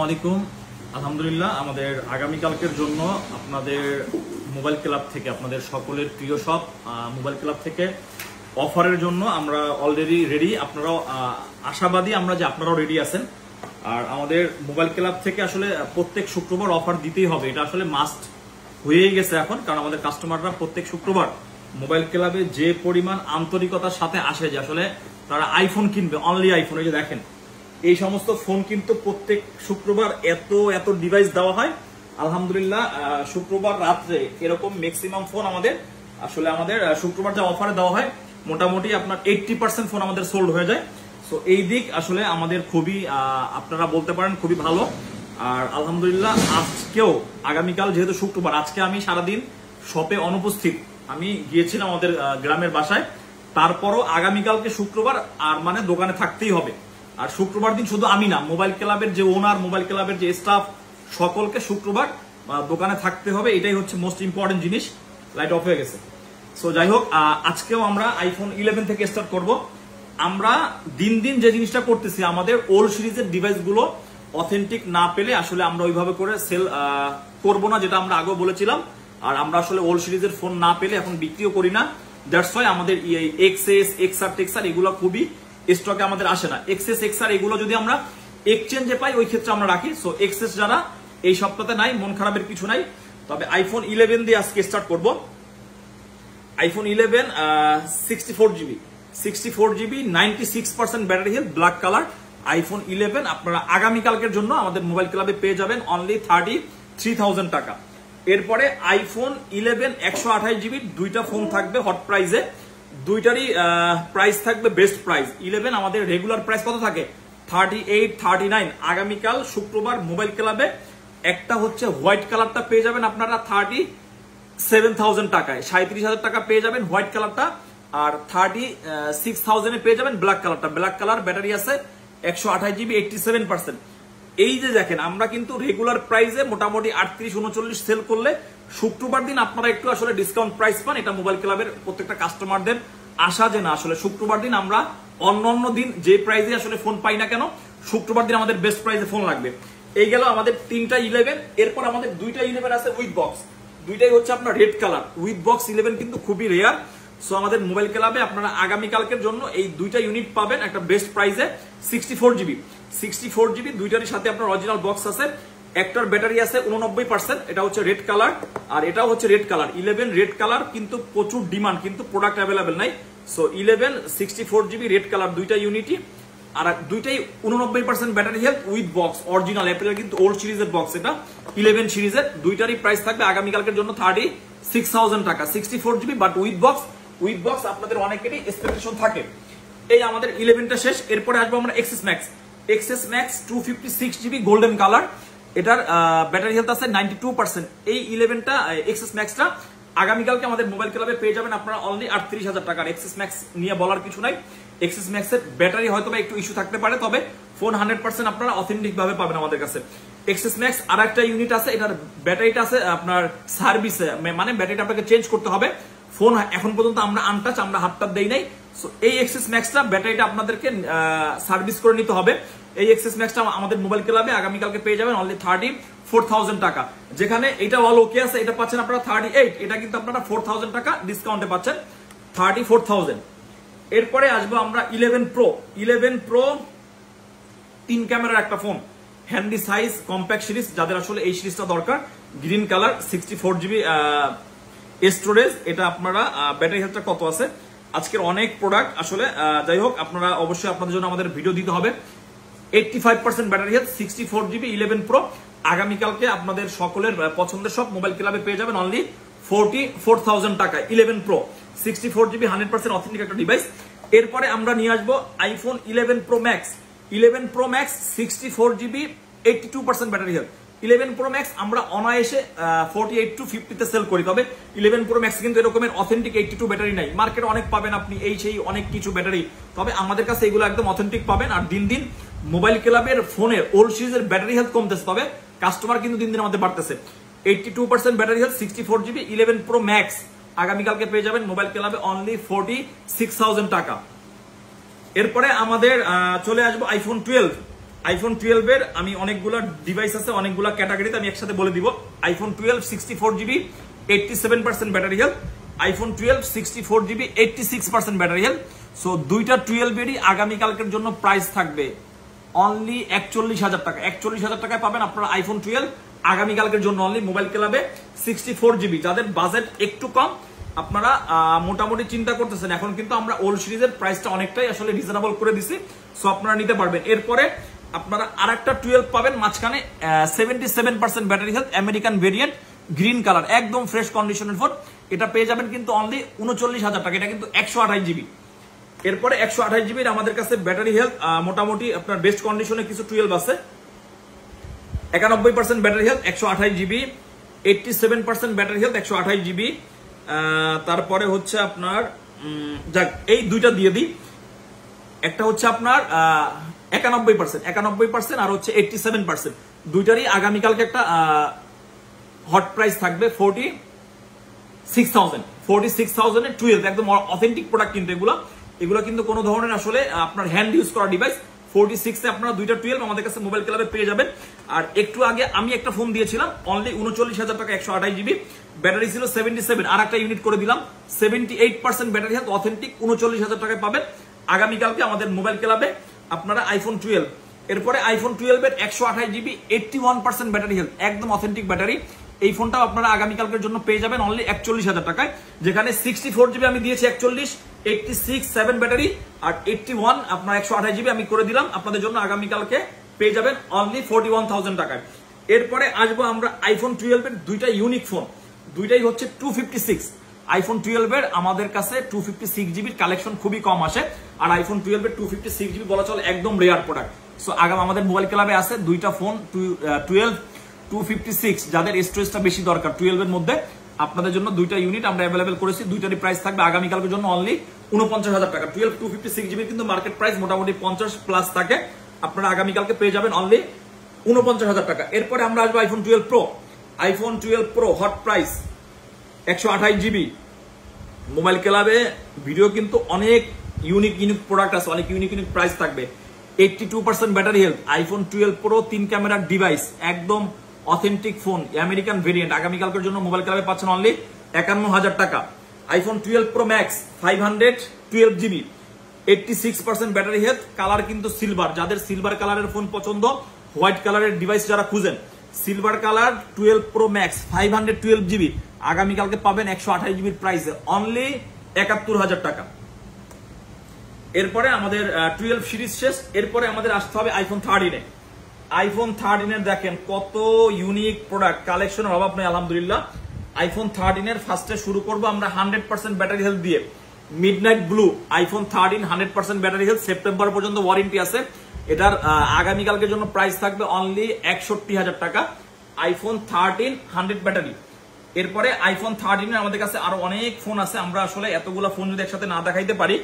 আলাইকুম। আলহামদুলিল্লাহ, আমাদের আগামীকালকের জন্য আপনাদের মোবাইল ক্লাব থেকে, আপনাদের সকলের প্রিয় সব মোবাইল ক্লাব থেকে অফারের জন্য আমরা অলরেডি রেডি। আপনারাও আশাবাদী আমরা যে আপনারাও রেডি আছেন। আর আমাদের মোবাইল ক্লাব থেকে আসলে প্রত্যেক শুক্রবার অফার দিতেই হবে, এটা আসলে মাস্ট হয়েই গেছে এখন। কারণ আমাদের কাস্টমাররা প্রত্যেক শুক্রবার মোবাইল ক্লাবে যে পরিমাণ আন্তরিকতার সাথে আসে যে আসলে তারা আইফোন কিনবে, অনলি আইফোন। এই যে দেখেন, এই সমস্ত ফোন কিন্তু প্রত্যেক শুক্রবার এত এত ডিভাইস দেওয়া হয়। আলহামদুলিল্লাহ, শুক্রবার রাত্রে এরকম ম্যাক্সিমাম ফোন আমাদের শুক্রবার যে অফারে দেওয়া হয় মোটামুটি আপনার 80% ফোন আমাদের সোল্ড হয়ে যায়। সো এই দিক আসলে আমাদের খুবই আপনারা বলতে পারেন খুবই ভালো। আর আলহামদুলিল্লাহ, আজকেও আগামীকাল যেহেতু শুক্রবার, আজকে আমি সারাদিন শপে অনুপস্থিত, আমি গিয়েছিলাম আমাদের গ্রামের বাসায়। তারপরও আগামীকালকে শুক্রবার আর মানে দোকানে থাকতেই হবে। আর শুক্রবার দিন শুধু আমি না, মোবাইল ক্লাবের যে ওনার, মোবাইল ক্লাবের যে স্টাফ, সকলকে শুক্রবার দোকানে থাকতে হবে। এটাই হচ্ছে মোস্ট ইম্পর্টেন্ট জিনিস। লাইট অফ হয়ে গেছে। সো যাই হোক, আজকেও আমরা আইফোন 11 থেকে স্টার্ট করব। আমরা দিন দিন যে জিনিসটা করতেছি, আমাদের ওল্ড সিরিজের ডিভাইসগুলো অথেন্টিক না পেলে আসলে আমরা ওইভাবে করে সেল করব না, যেটা আমরা আগেও বলেছিলাম। আর আমরা আসলে ওল্ড সিরিজের ফোন না পেলে এখন বিক্রিও করি না। দ্যাটস ওয়াই আমাদের এক্সএস, এক্সআর, টেক্সআর এগুলো খুবই স্টকে আমাদের আসে না। এক্সএস, এক্সআর এগুলো যদি আমরা এক্সচেঞ্জে পাই ওই ক্ষেত্রে আমরা রাখি। সো এক্সএস যারা এই সপ্তাহে নাই, মন খারাপের কিছু নাই। তবে আইফোন 11 দিয়ে আজকে স্টার্ট করব। IPhone 11 64 GB 96% battery health, black colour iPhone 11 আপনারা আগামীকালকের জন্য আমাদের মোবাইল ক্লাবে পেয়ে যাবেন অনলি 33,000 টাকা। এরপরে আইফোন 11 128 জিবি দুইটা ফোন থাকবে হট প্রাইজে, দুইটারই প্রাইস থাকবে বেস্ট প্রাইস। 11 আমাদের রেগুলার প্রাইস কত থাকে 38, 39। আগামীকাল শুক্রবার মোবাইল ক্লাবে একটা হচ্ছে হোয়াইট কালারটা পেয়ে যাবেন আপনারা 37,000 টাকায়, 37,000 টাকা পেয়ে যাবেন হোয়াইট কালারটা। আর 36,000 এ পেয়ে যাবেন ব্ল্যাক কালারটা। ব্ল্যাক কালার ব্যাটারি আছে 128 জিবি 87%। এই যে দেখেন, আমরা কিন্তু রেগুলার প্রাইসে মোটামুটি 38-39 সেল করলে শুক্রবার দিন আপনারা একটু আসলে ডিসকাউন্ট প্রাইস পান। এটা মোবাইল ক্লাবের প্রত্যেকটা কাস্টমারদের আশা যে না, আসলে শুক্রবার দিন আমরা অন্য দিন যে প্রাইসে আসলে ফোন পাই না কেন, শুক্রবার দিন আমাদের বেস্ট প্রাইসে ফোন লাগবে। এই গেল আমাদের 3টা 11। এরপর আমাদের 2টা 11 আছে উইথ বক্স, দুইটাই হচ্ছে আপনার রেড কালার উইথ বক্স 11, কিন্তু খুবই রেয়ার। সো আমাদের মোবাইল ক্লাবে আপনারা আগামীকালকের জন্য এই দুইটা ইউনিট পাবেন একটা বেস্ট প্রাইসে 64 জিবি দুইটারই সাথে আপনার অরিজিনাল বক্স আছে। একটার ব্যাটারি আছে 89%, এটা হচ্ছে রেড কালার আর এটাও হচ্ছে রেড কালার। 11 রেড কালার, কিন্তু প্রচুর ডিমান্ড, কিন্তু প্রোডাক্ট অ্যাভেলেবেল নাই। সো 11 64 জিবি রেড কালার দুইটা ইউনিটই, আর দুইটাই 89% battery health with box, original অ্যাপেলের কিন্তু ওল্ড সিরিজের বক্স। এটা 11 সিরিজের দুইটারই প্রাইস থাকবে আগামীকালকের জন্য 36,000 টাকা। 64 জিবি বাট উইথ বক্স আপনাদের অনেকেরই এক্সপেকটেশন থাকে। এই আমাদের 11টা শেষ। এরপরে আসবো আমরা XS max 256 GB golden colour. এটার ব্যাটারি হেলথ আছে 92%। এই 11টা এক্সএস ম্যাক্সটা আগামীকালকে আমাদের মোবাইল ক্লাবে পেয়ে যাবেন আপনারা অনলি 38,000 টাকার। এক্সএস ম্যাক্স নিয়ে বলার কিছু নাই। এক্সএস ম্যাক্সের ব্যাটারি হয়তো একটু ইস্যু থাকতে পারে, তবে ফোন 100% আপনারা অথেন্টিক ভাবে পাবেন আমাদের কাছে। এক্সএস ম্যাক্স আর একটা ইউনিট আছে, এটার ব্যাটারিটা আছে আপনার সার্ভিসে, মানে ব্যাটারিটা আপনাকে চেঞ্জ করতে হবে। ফোন এখন পর্যন্ত আমরা আনটাচ, আমরা হাতটা দেই নাই। সো এই এক্সএস ম্যাক্সটা ব্যাটারিটা আপনাদেরকে সার্ভিস করে নিতে হবে। এই এক্সএস ম্যাক্সটা আমাদের মোবাইল ক্লাবে আগামীকালকে পেয়ে যাবেন অনলি 34,000 টাকা। যেখানে এটা অল ওকে আছে, এটা পাচ্ছেন আপনারা 38, এটা কিন্তু আপনারা 4,000 টাকা ডিসকাউন্টে পাচ্ছেন 34,000। এরপরে আসবো আমরা 11 প্রো 3 ক্যামেরার একটা phone, handy size compact series, যাদের আসলে এই সিরিজটা দরকার। Green colour 64 GB storage. এটা আপনারা ব্যাটারি হেলথটা কত আছে, আজকের অনেক প্রোডাক্ট আসলে। যাই হোক, আপনারা অবশ্যই আপনাদের জন্য আমাদের ভিডিও দিতে হবে। 85% ব্যাটারি হেলথ 64 জিবি 11 প্রো আগামীকালকে আপনাদের সকলের পছন্দের সব মোবাইল ক্লাবে পেয়ে যাবেন অনলি 44,000 টাকায়। 11 প্রো 64 জিবি 100% অথেন্টিক একটা ডিভাইস। এরপরে আমরা নিয়ে আসবো iPhone 11 pro max 64 GB 82% battery health. 11 pro max আমরা অনায়াসে 48 to 50 তে সেল করি। তবে 11 প্রো ম্যাক্স কিন্তু এরকমের অথেন্টিক 82 ব্যাটারি নাই। মার্কেটে অনেক পাবেন আপনি এই সেই অনেক কিছু ব্যাটারি, তবে আমাদের কাছে এগুলো একদম অথেন্টিক পাবেন। আর দিন দিন মোবাইল ক্লাবের ফোনের ওল্ড সিরিজের ব্যাটারি হেলথ কমতেছে, তবে কাস্টমার কিন্তু দিন দিন আমাদের বাড়তেছে। 82% battery health 64 GB 11 pro max আগামীকালকে পেয়ে যাবেন মোবাইল ক্লাবে অনলি 46,000 টাকা। এরপরে আমাদের চলে আসবো আইফোন 12 আইফোন 12 এর আমি অনেকগুলা ডিভাইস আছে, অনেকগুলা ক্যাটাগরিতে আমি একসাথে বলে দিব। IPhone 12 64GB 87% battery health, iPhone 12 64GB 86% battery health. So দুইটা 12 এরই আগামীকালকের জন্য প্রাইস থাকবে অনলি 41,000 টাকা। 41,000 টাকায় পাবেন আপনারা আইফোন 12 আগামীকালকের জন্য অনলি মোবাইল ক্লাবে 64GB। যাদের বাজেট একটু কম, আপনারা মোটামুটি চিন্তা করতেছেন, এখন কিন্তু আমরা ওল্ড সিরিজের প্রাইসটা অনেকটাই আসলে রিজনেবল করে দিছি, সো আপনারা নিতে পারবেন। এরপরে আপনারা আরেকটা 12 পাবেন মাঝখানে 77% battery health, American variant, green colour, একদম ফ্রেশ কন্ডিশনের ফোন। এটা পেয়ে যাবেন কিন্তু অনলি 39,000 টাকা। এটা কিন্তু 128GB। এরপরে 128GB আমাদের কাছে ব্যাটারি হেলথ মোটামুটি আপনার বেস্ট কন্ডিশনে কিছু 12 আছে। 91% battery health 128GB, 87% battery health 128GB। তারপরে হচ্ছে আপনার যাক এই দুইটা দিয়ে দিই, একটা হচ্ছে আপনার 91% আর হচ্ছে 87%। দুইটারই আগামীকালকে একটা হট প্রাইস থাকবে 46,000 এর 12, একদম অথেন্টিক প্রোডাক্ট কিন্তু এগুলো কিন্তু কোনো ধরনের আসলে আপনার হ্যান্ড ইউজ করা ডিভাইস। 46 এ আপনারা দুইটা 12 আমাদের কাছে মোবাইল ক্লাবে পেয়ে যাবেন। আর একটু আগে আমি একটা ফোন দিয়েছিলাম অনলি 39,000 টাকা, 128GB, ব্যাটারি ছিল 77, আর একটা ইউনিট করে দিলাম 78% ব্যাটারি হেলথ, অথেন্টিক 39,000 টাকায় পাবেন আগামীকালকে আমাদের মোবাইল ক্লাবে আপনারা আইফোন 12। এরপরে আইফোন 12 এর 128GB 81% ব্যাটারি হেলথ, একদম অথেন্টিক ব্যাটারি। এই ফোনটাও আপনারা আগামীকালকের জন্য পেয়ে যাবেন অনলি 41,000 টাকায়, যেখানে 64GB আমি দিয়েছি 41, 86 7 ব্যাটারি, আর 81 আপনার 128GB আমি করে দিলাম আপনাদের জন্য আগামীকালকে পেয়ে যাবেন অনলি 41,000 টাকায়। এরপরে আসবো আমরা আইফোন 12 এর দুইটা ইউনিক ফোন, দুইটাই হচ্ছে 256। আইফোন 12 এর আমাদের কাছে 256GB কালেকশন খুবই কম আসে, আর আইফোন 12 এর 256GB বলা চলে একদম রেয়ার প্রোডাক্ট। সো আগাম আমাদের মোবাইল ক্লাবে আছে দুইটা ফোন 12 256, যাদের স্টোরেজটা বেশি দরকার 12 এর মধ্যে, আপনাদের জন্য দুইটা ইউনিট আমরা অ্যাভেলেবেল করেছি। দুইটারই প্রাইস থাকবে আগামীকালকের জন্য অনলি 49,000 টাকা। 12 256GB কিন্তু মার্কেট প্রাইস মোটামুটি 50 প্লাস থাকে, আপনারা আগামীকালকে পেয়ে যাবেন অনলি 49,000 টাকা। এরপরে আমরা আসবো iPhone 12 pro. IPhone 12 pro hot price 128GB। Mobile ক্লাবে ভিডিও কিন্তু অনেক ইউনিক প্রোডাক্ট আছে, অনেক ইউনিক প্রাইস থাকবে। 82% ব্যাটারি হেলথ, আইফোন 12 প্রো 3 ক্যামেরার ডিভাইস, একদম অথেন্টিক ফোন, আমেরিকান ভেরিয়েন্ট, আগামীকালকের জন্য মোবাইল ক্লাবে পাচ্ছেন অনলি 51,000 টাকা। IPhone 12 pro max 512GB, 86% battery health, colour কিন্তু সিলভার। যাদের সিলভার কালারের ফোন পছন্দ, হোয়াইট কালারের ডিভাইস যারা খুঁজেন, silver colour 12 pro max 512GB আগামীকালকে পাবেন 128GB প্রাইসে অনলি 71,000 টাকা। এরপরে আমাদের 12 সিরিজ শেষ, এরপরে আমাদের আসতে হবে আইফোন 13 এ। আইফোন 13 এর দেখেন কত ইউনিক প্রোডাক্ট, কালেকশনের অভাব নেই আলহামদুলিল্লাহ। আইফোন 13 এর ফার্স্টে শুরু করবো আমরা 100% ব্যাটারি হেলথ দিয়ে। Midnight blue iPhone 13 100% battery health, September পর্যন্ত ওয়ারেন্টি আছে। এটার আগামীকালকের জন্য প্রাইস থাকবে অনলি 61,000 টাকা। IPhone 13 100 battery. এরপরে আইফোন 13 এর আমাদের কাছে আরো অনেক ফোন আছে, আমরা আসলে এতগুলা ফোন যদি একসাথে না দেখাইতে পারি,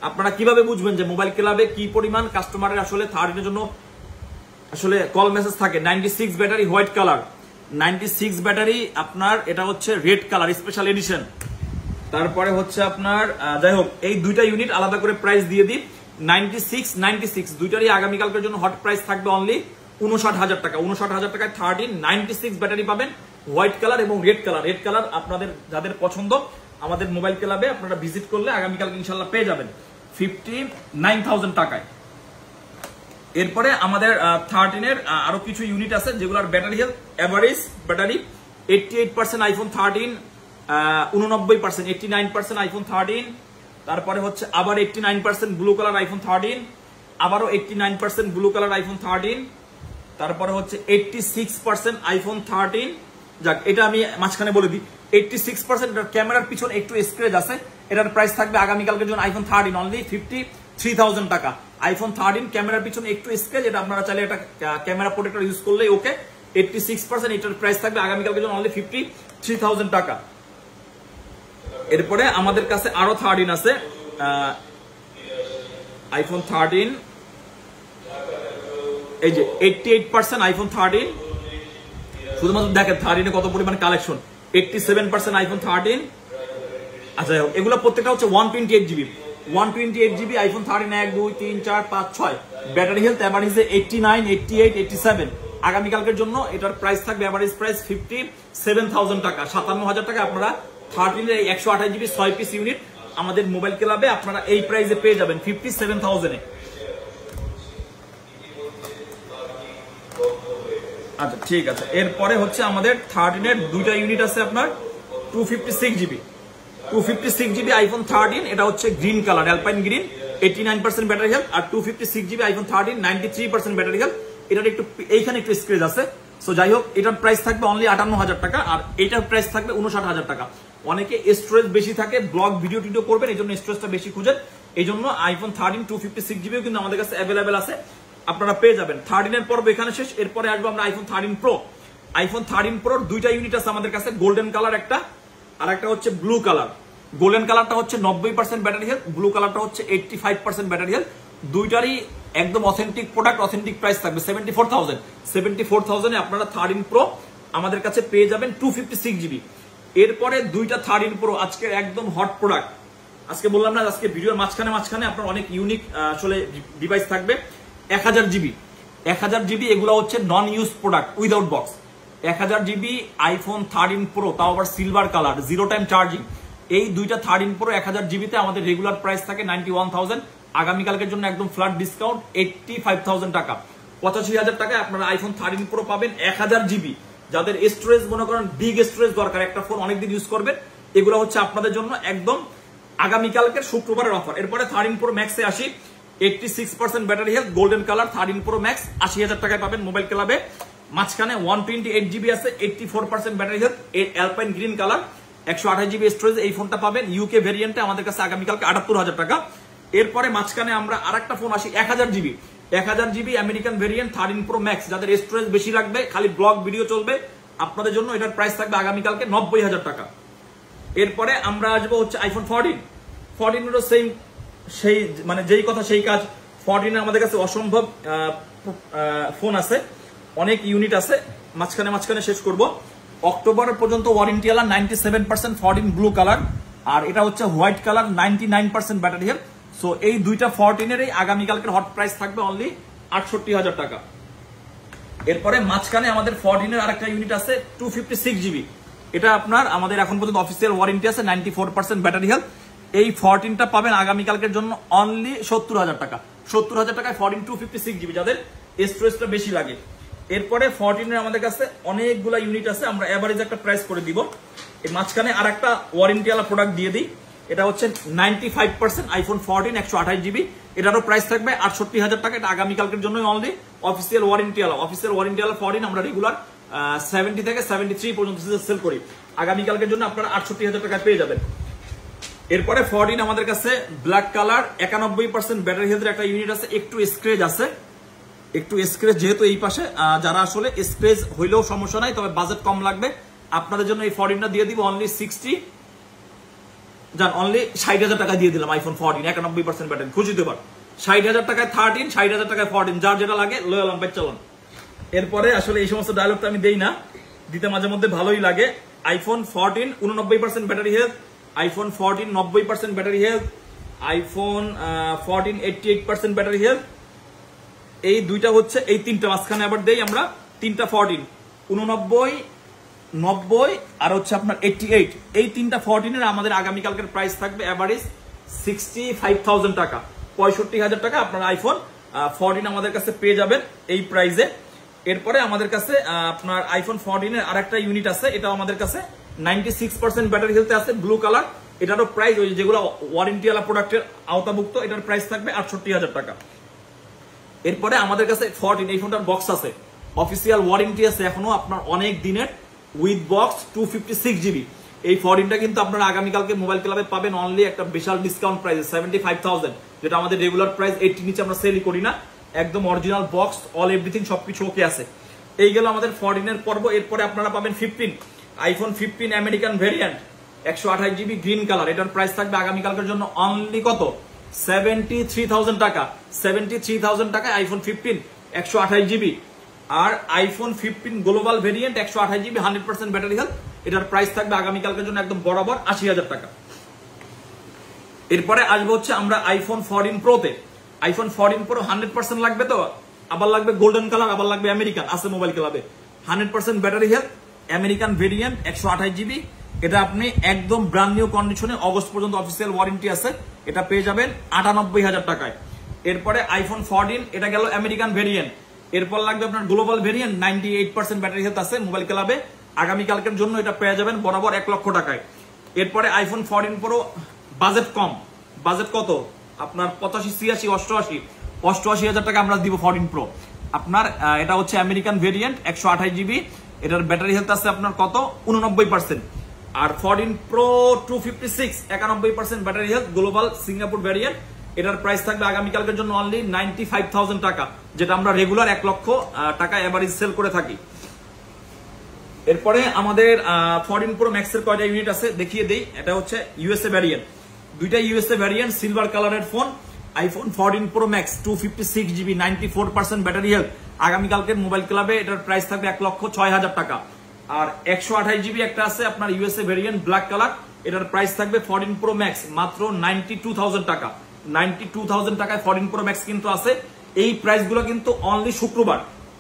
আপনারা কিভাবে বুঝবেন যে মোবাইল ক্লাবে কি পরিমাণ কাস্টমারের আসলে 13 এর জন্য আসলে কল মেসেজ থাকে। 96 ব্যাটারি হোয়াইট কালার, 96 ব্যাটারি আপনার, এটা হচ্ছে রেড কালার স্পেশাল এডিশন। তারপরে হচ্ছে আপনার যাই হোক এই দুইটা ইউনিট আলাদা করে প্রাইস দিয়ে দিই। 96 দুইটারই আগামীকালকের জন্য হট প্রাইস থাকবে অনলি 59,000 টাকা। 59,000 টাকায় 13 96 ব্যাটারি পাবেন, হোয়াইট কালার এবং রেড কালার। রেড কালার আপনাদের যাদের পছন্দ আমাদের মোবাইল ক্লাবে আপনারা ভিজিট করলে আগামীকালকে ইনশাল্লাহ পেয়ে যাবেন 59,000 টাকায়। এরপরে আমাদের 13 এর আরো কিছু ইউনিট আছে যেগুলোর battery health average battery 88% iPhone 13, 89% 89% iPhone 13, তারপরে হচ্ছে আবার 89% ব্লু কালার আইফোন 13, আবারও 89% ব্লু কালার আইফোন 13, তারপরে হচ্ছে 86% আইফোন 13। যাক এটা আমি মাঝখানে বলে দিই, 86% এটার ক্যামেরার পিছনে একটু স্ক্র্যাচ আছে। এটার প্রাইস থাকবে আগামীকালকের জন্য আইফোন 13 অনলি 53,000 টাকা। আইফোন 13 ক্যামেরার পিছনে একটু স্ক্র্যাচ, এটা আপনারা চাইলে এটা ক্যামেরা প্রোটেক্টর ইউজ করলেই ওকে। 86% এটার প্রাইস থাকবে আগামীকালকের জন্য অনলি 53,000 টাকা। এরপরে আমাদের কাছে আরো 13 আছে, আইফোন 13 এই যে 88% আইফোন 13, শুধুমাত্র দেখেন 13 এ কত পরিমাণ কালেকশন। 87% আইফোন 13। আচ্ছা এগুলো প্রত্যেকটা হচ্ছে 128GB। 128GB iPhone 13 1 2 3 4 5 6 battery health এভারেজে 89 88 87। আগামীকালকের জন্য এটার প্রাইস থাকবে এভারেজ প্রাইস 57,000 টাকা, 57,000 টাকা। আপনারা 13 এর 128GB 6 পিস ইউনিট আমাদের মোবাইল ক্লাবে আপনারা এই প্রাইসে পেয়ে যাবেন 57,000 এ। আচ্ছা ঠিক আছে, এরপরে হচ্ছে আমাদের 13 এর দুইটা ইউনিট আছে আপনার 256GB আইফোন 13, এটা হচ্ছে green colour Alpine green, 89% battery health. আর 256GB আইফোন 13 93% ব্যাটারি হেলথ। এটার একটু এইখানে একটু স্ক্র্যাচ আছে, সো যাই হোক এটার প্রাইস থাকবে অনলি 58,000 টাকা, আর এটার প্রাইস থাকবে 59,000 টাকা। অনেকে স্টোরেজ বেশি থাকে, ব্লগ ভিডিও টিডিও করবেন, এই জন্য স্টোরেজটা বেশি খুঁজেন, এই জন্য আইফোন 13 256GB কিন্তু আমাদের কাছে অ্যাভেলেবেল আছে, আপনারা পেয়ে যাবেন। 13 এর পর্ব এখানে শেষ, এরপরে আসবো আমরা আইফোন 13 প্রো। আইফোন 13 প্রোর দুইটা ইউনিট আছে আমাদের কাছে, গোল্ডেন কালার একটা, আর একটা হচ্ছে ব্লু কালার। গোল্ডেন কালারটা হচ্ছে 90% ব্যাটারি হেলথ, ব্লু কালারটা হচ্ছে 85% ব্যাটারি হেলথ। দুইটারই একদম অথেন্টিক প্রোডাক্ট, অথেন্টিক প্রাইস থাকবে 74,000 এ আপনারা 13 প্রো আমাদের কাছে পেয়ে যাবেন 256GB। এরপরে দুইটা 13 প্রো আজকে একদম হট প্রোডাক্ট, আজকে বললাম না আজকে ভিডিওর মাঝখানে আপনার অনেক ইউনিক আসলে ডিভাইস থাকবে। 1000GB এগুলো হচ্ছে নন use product without box. 1000GB iPhone 13 pro, তাও আবার সিলভার কালার, 0 টাইম চার্জিং। এই দুইটা 13 প্রো 1000GB তে আমাদের রেগুলার প্রাইস থাকে 91,000, আগামীকালকের জন্য একদম ফ্ল্যাট ডিসকাউন্ট 85,000 টাকা, 85,000 টাকায় আপনারা আইফোন 13 প্রো পাবেন 1000GB। যাদের স্টোরেজ মনে করেন বিগ স্টোরেজ দরকার, একটা ফোন অনেকদিন ইউজ করবেন, এগুলো হচ্ছে আপনাদের জন্য একদম আগামীকালকের শুক্রবারের অফার। এরপরে 13 প্রো ম্যাক্সে আসি, 86% battery health, golden colour 13 pro max 80,000 টাকায় পাবেন মোবাইল ক্লাবে। মাঝখানে 128GB আছে, 84% battery health, alpine green colour, 128GB storage. এই ফোনটা পাবেন ইউকে ভেরিয়েন্টে আমাদের কাছে আগামীকালকে 78,000 টাকা। এরপরে মাঝখানে আমরা আরেকটা ফোন আসি 1000GB American variant 13 pro max, যাদের স্টোরেজ বেশি লাগবে, খালি ব্লগ ভিডিও চলবে, আপনাদের জন্য এটার প্রাইস থাকবে আগামীকালকে 90,000 টাকা। এরপরে আমরা আসবো হচ্ছে আইফোন 14 এরও সেম, সেই মানে যেই কথা সেই কাজ। 14 আমাদের কাছে অসম্ভব ফোন আছে, অনেক ইউনিট আছে, মাঝখানে শেষ করব। অক্টোবর পর্যন্ত ওয়ারেন্টি আলা 97% 14 ব্লু কালার, আর এটা হচ্ছে white colour 99% battery health. So এই দুইটা 14 এর আগামীকালকের হট প্রাইস থাকবে অনলি 68,000 টাকা। এরপরে মাঝখানে আমাদের 14 এর আরেকটা ইউনিট আছে 256GB, এটা আপনার আমাদের এখন পর্যন্ত অফিসিয়াল ওয়ারেন্টি আছে 94% ব্যাটারি হেলথ। এই 14টা পাবেন আগামীকালকের জন্য অনলি 70,000 টাকা। 70,000 টাকায় 14 256GB, যাদের স্টোরেজটা বেশি লাগে। এরপরে 14 এর আমাদের কাছে অনেকগুলা ইউনিট আছে, আমরা এভারেজ একটা প্রাইস করে দিব। এই মাঝখানে আর একটা ওয়ারেন্টি ওয়ালা প্রোডাক্ট দিয়ে দিই, এটা হচ্ছে 95% আইফোন 14 128GB, এটারও প্রাইস থাকবে 68,000 টাকা। এটা আগামীকালকের জন্য অনলি অফিসিয়াল ওয়ারেন্টি ওয়ালা 14 আমরা রেগুলার 70 থেকে 73 পর্যন্ত সেল করি, আগামীকালকের জন্য আপনারা 68,000 টাকা পেয়ে যাবেন। এরপরে 14 আমাদের কাছে ব্ল্যাক কালার 91% ব্যাটারি হেলথের একটা ইউনিট আছে, একটু স্ক্র্যাচ আছে, যেহেতু এই পাশে যারা আসলে স্ক্র্যাচ হইলেও সমস্যা নাই, তবে বাজেট কম লাগবে, আপনাদের জন্য এই 14টা দিয়ে দিব অনলি 60,000 টাকা দিয়ে দিলাম। আইফোন 14 91% ব্যাটারি, খুশি দেবার 60,000 টাকায় 13, 60,000 টাকায় 14, যার যেটা লাগে লয়ে আলাম চালান। এরপরে আসলে এই সমস্ত ডায়লগটা আমি দেই না, দিতে মাঝে মধ্যে ভালোই লাগে। IPhone 14 89% battery health, iPhone 14 90% battery health, iPhone 14 88% battery health. এই দুইটা হচ্ছে এই তিনটা, মাঝখানে আবার দেই আমরা তিনটা 14 89 90 আর হচ্ছে আপনার 88, এই তিনটা 14 এর আমাদের আগামীকালকের প্রাইস থাকবে এভারেজ 65,000 টাকা, 65,000 টাকা আপনারা আইফোন 14 আমাদের কাছে পেয়ে যাবেন এই প্রাইসে। এরপরে আমাদের কাছে আপনার আইফোন 14 এর আরেকটা ইউনিট আছে, এটা আমাদের কাছে 96% ব্যাটারি হেলথে আছে, ব্লু কালার, এটারও প্রাইস ওই যেগুলো ওয়ারেন্টি ওয়ালা প্রোডাক্টের আওতাভুক্ত, এটার প্রাইস থাকবে 68,000 টাকা। এরপরে আমাদের কাছে 14 এই ফোনটার বক্স আছে, অফিসিয়াল ওয়ারেন্টি আছে এখনো আপনার অনেক দিনের, উইথ বক্স 256GB। এই 14টা কিন্তু আপনারা আগামীকালকে মোবাইল ক্লাবে পাবেন অনলি একটা বিশাল ডিসকাউন্ট প্রাইসে 75,000, যেটা আমাদের রেগুলার প্রাইস 80 নিচে আমরা সেলই করি না, একদম অরিজিনাল বক্স অল এভরিথিং সবকিছু ওকে আছে। এই গেল আমাদের 14 এর পর্ব। এরপরে আপনারা পাবেন 15 iPhone 15 American variant 128GB green colour, এটার প্রাইস থাকবে আগামীকালকের জন্য অনলি কত 73,000 টাকা। 73,000 টাকায় আইফোন 15 128GB। আর iPhone 15 global variant 128GB 100% battery health, এটার প্রাইস থাকবে আগামীকালকের জন্য একদম বরাবর 80,000 টাকা। এরপরে আসবো হচ্ছে আমরা আইফোন 14 প্রোতে। আইফোন 14 প্রো 100% লাগবে তো, আবার লাগবে গোল্ডেন কালার, আবার লাগবে আমেরিকান, আছে মোবাইল ক্লাবে। 100% battery health, American variant, 128 GB. এটা আপনি একদম ব্র্যান্ড নিউ কন্ডিশনে, অগস্ট পর্যন্ত অফিসিয়াল ওয়ারেন্টি আছে, এটা পেয়ে যাবেন 98,000 টাকায়। এরপরে আইফোন 14, এটা গেল আমেরিকান ভেরিয়েন্ট। এরপর লাগবে আপনার গ্লোবাল ভেরিয়েন্ট, 98% ব্যাটারি হেলথ আছে মোবাইল ক্লাবে, আগামীকালকের জন্য এটা পেয়ে যাবেন বরাবর 1 লক্ষ টাকায়। এরপরে আইফোন 14 প্রো বাজেট কম, বাজেট কত আপনার 85, 86, 88,000 টাকা আমরা দিব 14 প্রো আপনার। এটা হচ্ছে আমেরিকান ভেরিয়েন্ট, 128 জিবি, এটার ব্যাটারি হেলথ আছে আপনার কত 89%। আর 14 pro 256, 91% battery health, global Singapore variant, এটার প্রাইস থাকবে আগামীকালকের জন্য অনলি 95,000 টাকা, যেটা আমরা রেগুলার 1 লক্ষ টাকা এভারেজ সেল করে থাকি। এরপরে আমাদের 14 প্রো ম্যাক্সের কয়টা ইউনিট আছে দেখিয়ে দেই। এটা হচ্ছে ইউএসএ ভ্যারিয়েন্ট, দুইটা ইউএসএ ভ্যারিয়েন্ট, সিলভার কালারের ফোন। IPhone 14 Pro Max 256 GB, 94% battery health, আগামীকালকের মোবাইল ক্লাবে এটার প্রাইস থাকবে 1,06,000 টাকা। আর 128 জিবি একটা আছে আপনার ইউএসএ ভ্যারিয়েন্ট ব্ল্যাক কালার, এটার প্রাইস থাকবে 14 প্রো ম্যাক্স মাত্র 92,000 টাকা। 92,000 টাকায় 14 প্রো ম্যাক্স কিন্তু আছে। এই প্রাইস গুলো কিন্তু অনলি শুক্রবার।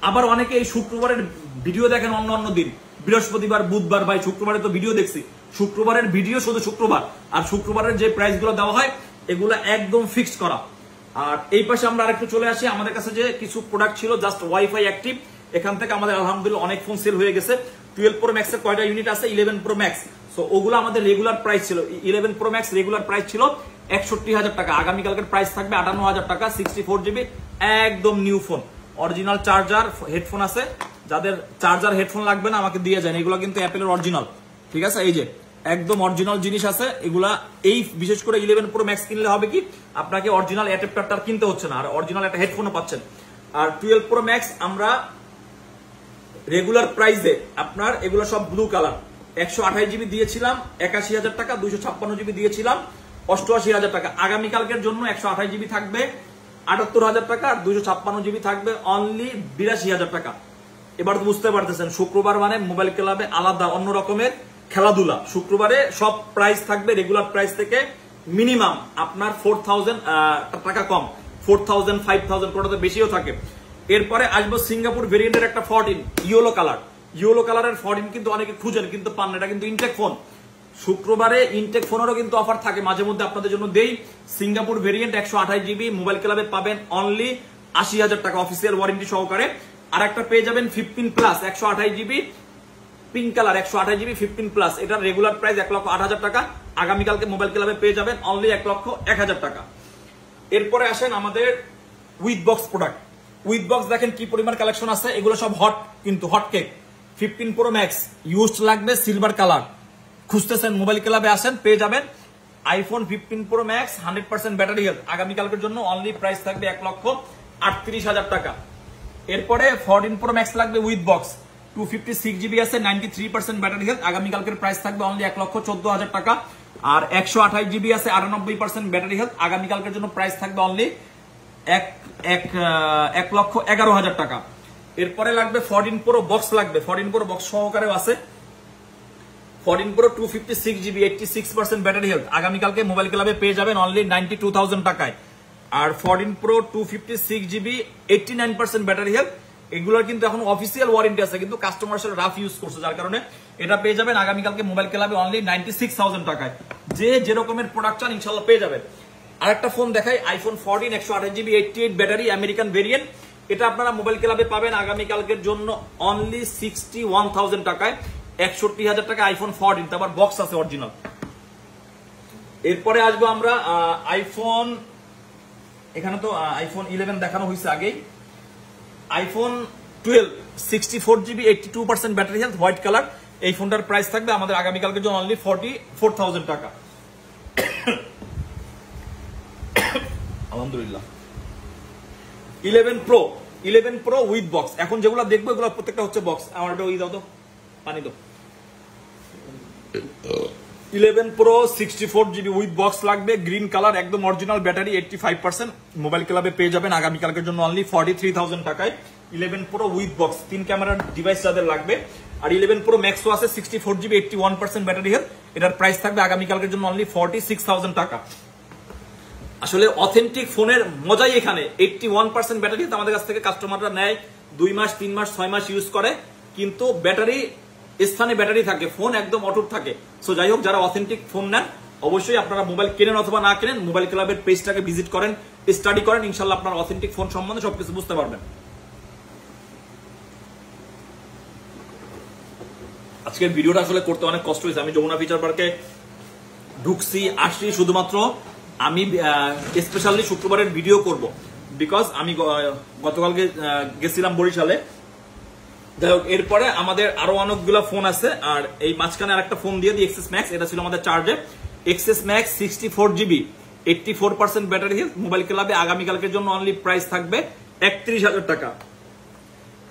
আবার অনেকে এই শুক্রবারের ভিডিও দেখেন অন্য অন্য দিন, বৃহস্পতিবার, বুধবার, ভাই শুক্রবারে তো ভিডিও দেখছি, শুক্রবারের ভিডিও শুধু শুক্রবার, আর শুক্রবারের যে প্রাইস গুলো দেওয়া হয় এগুলো একদম ফিক্সড করা। আর এই পাশে আমরা আরেকটু চলে আসি, আমাদের কাছে যে কিছু প্রোডাক্ট ছিল জাস্ট ওয়াইফাই অ্যাক্টিভ, এখান থেকে আমাদের আলহামদুলিল্লাহ অনেক ফোন সেল হয়ে গেছে। 12 প্রো ম্যাক্সের কয়টা ইউনিট আছে, 11 প্রো ম্যাক্স, সো ওগুলো আমাদের রেগুলার প্রাইস ছিল, 11 প্রো ম্যাক্স রেগুলার প্রাইস ছিল 61,000 টাকা, আগামীকালকের প্রাইস থাকবে 58,000 টাকা। 64 জিবি একদম new phone, original charger headphone আছে, যাদের চার্জার হেডফোন লাগবে না আমাকে দিয়ে যান, এগুলো কিন্তু অ্যাপেলের অরিজিনাল, ঠিক আছে, এই যে একদম অরিজিনাল জিনিস আছে এগুলা। এই বিশেষ করে 11 প্রো ম্যাক্স কিনলে হবে কি আপনাকে অরিজিনাল অ্যাডাপ্টারটা কিনতে হচ্ছে না, আর অরিজিনাল একটা হেডফোনও পাচ্ছেন। আর 12 প্রো ম্যাক্স আমরা রেগুলার প্রাইসে আপনার এগুলো সব ব্লু কালার, 128 জিবি দিয়েছিলাম 81,000 টাকা, 256 জিবি দিয়েছিলাম 88,000 টাকা। আগামীকালকের জন্য 128 জিবি থাকবে 78,000 টাকা, আর 256 জিবি থাকবে অনলি 82,000 টাকা। এবার তো বুঝতে পারতেছেন শুক্রবার মানে মোবাইল ক্লাবে আলাদা অন্য রকমের খেলাধুলা। শুক্রবারে সব প্রাইস থাকবে রেগুলার প্রাইস থেকে মিনিমাম আপনার 4,000 টাকা কম, 4,000, 5,000 কোটাতে বেশিও থাকে। এরপরে আসবো সিঙ্গাপুর ভেরিয়েন্টের একটা 14 ইয়েলো কালার, ইয়েলো কালারের 14 কিন্তু অনেকে খুঁজেন কিন্তু পান না, এটা কিন্তু ইনটেক ফোন। শুক্রবারে ইনটেক ফোনেরও কিন্তু অফার থাকে মাঝে মধ্যে, আপনাদের জন্য দেই। সিঙ্গাপুর ভেরিয়েন্ট 128 জিবি মোবাইল ক্লাবে পাবেন অনলি 80,000 টাকা অফিসিয়াল ওয়ারেন্টি সহকারে। আর একটা পেয়ে যাবেন 15 plus 128 GB pink colour, 128 GB 15 plus, এটার রেগুলার প্রাইস 1,08,000 টাকা, আগামীকালকে মোবাইল ক্লাবে পেয়ে যাবেন অনলি 1,01,000 টাকা। এরপরে আসেন আমাদের with box product. With box দেখেন কি পরিমাণ কালেকশন আছে, এগুলো সব হট কিন্তু hot cake. 15 Pro Max used লাগবে সিলভার কালার, খুঁজতেছেন মোবাইল ক্লাবে আসেন পেয়ে যাবেন। IPhone 15 Pro Max 100% battery health, আগামীকালকের জন্য অনলি প্রাইস থাকবে 1,38,000 টাকা। এরপরে 14 প্রো ম্যাক্স লাগবে উইথ বক্স, 256 জিবি আছে, 93% ব্যাটারি হেলথ, আগামীকালকের প্রাইস থাকবে অনলি 1,14,000 টাকা। আর 128 জিবি আছে, 98% ব্যাটারি হেলথ, আগামীকালকের জন্য প্রাইস থাকবে অনলি 1,11,000 টাকা। এরপরে লাগবে 14 প্রো বক্স লাগবে, 14 প্রো বক্স সহকারেও আছে। 14 প্রো 256 জিবি, 86% ব্যাটারি হেলথ, আগামীকালকে মোবাইল ক্লাবে পেয়ে যাবেন অনলি 92,000 টাকায়। আর 14 প্রো 256 জিবি 89% ব্যাটারি হেলথ, এগুলোর কিন্তু এখন অফিসিয়াল ওয়ারেন্টি আছে, কিন্তু কাস্টমার সাথে রাফ ইউজ করছে, যার কারণে এটা পেয়ে যাবেন আগামীকালকে মোবাইল ক্লাবে অনলি 96,000 টাকায়। যে যেরকমের প্রোডাক্ট চান ইনশাল্লাহ পেয়ে যাবেন। আরেকটা ফোন দেখাই, iPhone 14 128 GB 88 battery American variant, এটা আপনারা মোবাইল ক্লাবে পাবেন আগামীকালকের জন্য অনলি 61,000 টাকায়, 61,000 টাকা আইফোন 14, তারপর বক্স আছে অরিজিনাল। এরপরে আসবো আমরা আইফোন, এখানে তো আইফোন 11 দেখানো হয়েছে আগেই। IPhone 12 64 GB 82% battery health white colour, এই ফোনটার প্রাইস থাকবে আমাদের আগামীকালকের জন্য অনলি 44,000 টাকা। আলহামদুলিল্লাহ। 11 প্রো উইথ বক্স, এখন যেগুলো দেখবো এগুলো প্রত্যেকটা হচ্ছে বক্স। আমার একটা ওই দাও তো, পানি দাও। 11 প্রো 64 জিবি উইথ বক্স লাগবে, গ্রিন কালার, একদম অরিজিনাল ব্যাটারি, 85%, মোবাইল ক্লাবে পেয়ে যাবেন আগামীকালকের জন্য অনলি 43,000 টাকায়। 11 প্রো উইথ বক্স, 3 ক্যামেরার ডিভাইস যাদের লাগবে। আর 11 প্রো ম্যাক্সও আছে 64 জিবি 81% ব্যাটারি হেলথ, এটার প্রাইস থাকবে আগামীকালকের জন্য অনলি 46,000 টাকা। আসলে অথেন্টিক ফোনের মজাই এখানে। 81% ব্যাটারি আমাদের কাছ থেকে কাস্টমাররা নেয়, 2 মাস 3 মাস 6 মাস ইউজ করে, কিন্তু ব্যাটারি স্থানে ব্যাটারি থাকে, ফোন একদম অটুট থাকে। সো যাই হোক, যারা অথেন্টিক ফোন নেন অবশ্যই আপনারা মোবাইল কেনেন অথবা না কেনেন, মোবাইল ক্লাবের পেজটাকে ভিজিট করেন, স্টাডি করেন, ইনশাল্লাহ আপনারা অথেন্টিক ফোন সম্বন্ধে সবকিছু বুঝতে পারবেন। আজকের ভিডিওটা আসলে করতে অনেক কষ্ট হয়েছে। আমি যমুনা ফিচার পার্কে ঢুকছি, আসছি শুধুমাত্র আমি স্পেশালি শুক্রবারের ভিডিও করব, বিকজ আমি গতকালকে গেছিলাম বরিশালে। যাই হোক, এরপরে আমাদের আরো অনেকগুলো ফোন আছে, আর এই মাঝখানে আরেকটা ফোন দিয়ে দিই, এক্সএস ম্যাক্স। এটা ছিল আমাদের চার্জে, XS max 64GB, 84% battery health. Mobile ক্লাবে আগামীকালকের জন্য অনলি প্রাইস থাকবে 31,000 টাকা।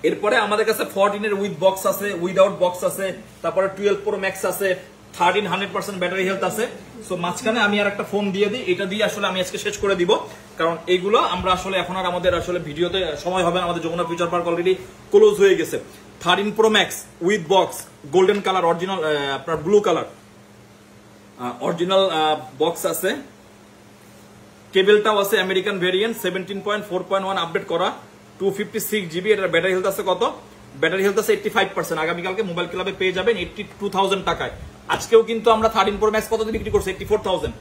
এরপরে আমাদের কাছে 14 এর উইথ বক্স আছে, উইদাউট বক্স আছে, তারপরে 12 Pro Max আছে, 13 100% ব্যাটারি হেলথ আছে। সো মাঝখানে আমি আর একটা ফোন দিয়ে দিই, এটা দিয়ে আসলে আমি আজকে শেষ করে দিব, কারণ এইগুলো আমরা আসলে এখন আর আমাদের আসলে ভিডিওতে সময় হবে না, আমাদের Jamuna Future Park already close হয়ে গেছে। 13 Pro Max with box, golden colour, original আপনার ব্লু কালার, অরিজিনাল বক্স আছে, কেবলটাও আছে, আমেরিকান ভেরিয়েন্ট, 17.4.1 আপডেট করা, 256GB। এটার ব্যাটারি হেলথ আছে কত? ব্যাটারি হেলথ আছে 85%। আগামীকালকে মোবাইল ক্লাবে পেয়ে যাবেন 82,000 টাকায়। আজকেও কিন্তু আমরা 13 Pro Max কত দিয়ে বিক্রি করছি? 84,000।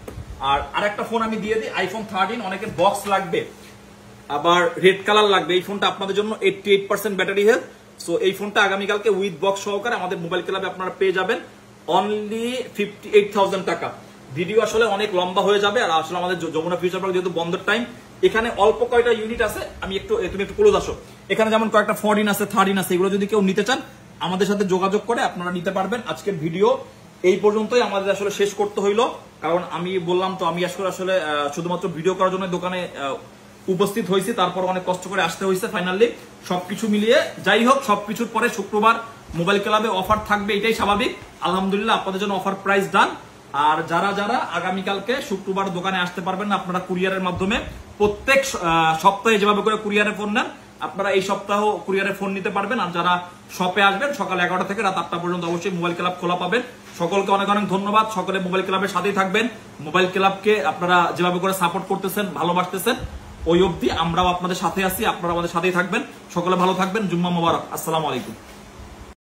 আর আরেকটা ফোন আমি দিয়ে দিই, আইফোন 13। অনেকের বক্স লাগবে, আবার রেড কালার লাগবে, এই ফোনটা আপনাদের জন্য 88% ব্যাটারি হেলথ। সো এই ফোনটা আগামীকালকে উইথ বক্স সহকারে আমাদের মোবাইল ক্লাবে আপনারা পেয়ে যাবেন অনলি 58,000 টাকা। ভিডিও আসলে অনেক লম্বা হয়ে যাবে, আর আসলে আমাদের যমুনা ফিউচার পার্ক যেহেতু বন্ধের টাইম, এখানে অল্প কয়টা ইউনিট আছে। আমি তুমি একটু ক্লোজ আসো। এখানে যেমন কয়েকটা 14 আছে, 13 আছে, এগুলো যদি কেউ নিতে চান আমাদের সাথে যোগাযোগ করে আপনারা নিতে পারবেন। আজকের ভিডিও এই পর্যন্তই আমাদের আসলে শেষ করতে হইলো, কারণ আমি বললাম তো আমি আসলে শুধুমাত্র ভিডিও করার জন্য দোকানে উপস্থিত হয়েছি, তারপর অনেক কষ্ট করে আসতে হয়েছে। ফাইনালি সবকিছু মিলিয়ে যাই হোক, সবকিছুর পরে শুক্রবার মোবাইল ক্লাবে অফার থাকবে, এটাই স্বাভাবিক। আলহামদুলিল্লাহ আপনাদের জন্য অফার প্রাইস ডান। আর যারা যারা আগামীকালকে শুক্রবার দোকানে আসতে পারবেন না, আপনারা কুরিয়ারের মাধ্যমে প্রত্যেক সপ্তাহে যেভাবে করে কুরিয়ারে ফোন নেন, আপনারা এই সপ্তাহ কুরিয়ারে ফোন নিতে পারবেন। আর যারা শপে আসবেন সকাল 11টা থেকে রাত 8টা পর্যন্ত অবশ্যই মোবাইল ক্লাব খোলা পাবেন। সকলকে অনেক অনেক ধন্যবাদ। সকলে মোবাইল ক্লাবের সাথেই থাকবেন। মোবাইল ক্লাবকে আপনারা যেভাবে করে সাপোর্ট করতেছেন, ভালোবাসতেছেন, ওই অবধি আমরাও আপনাদের সাথে আছি, আপনারা আমাদের সাথেই থাকবেন। সকলে ভালো থাকবেন। জুম্মা মোবারক। আসসালামু আলাইকুম।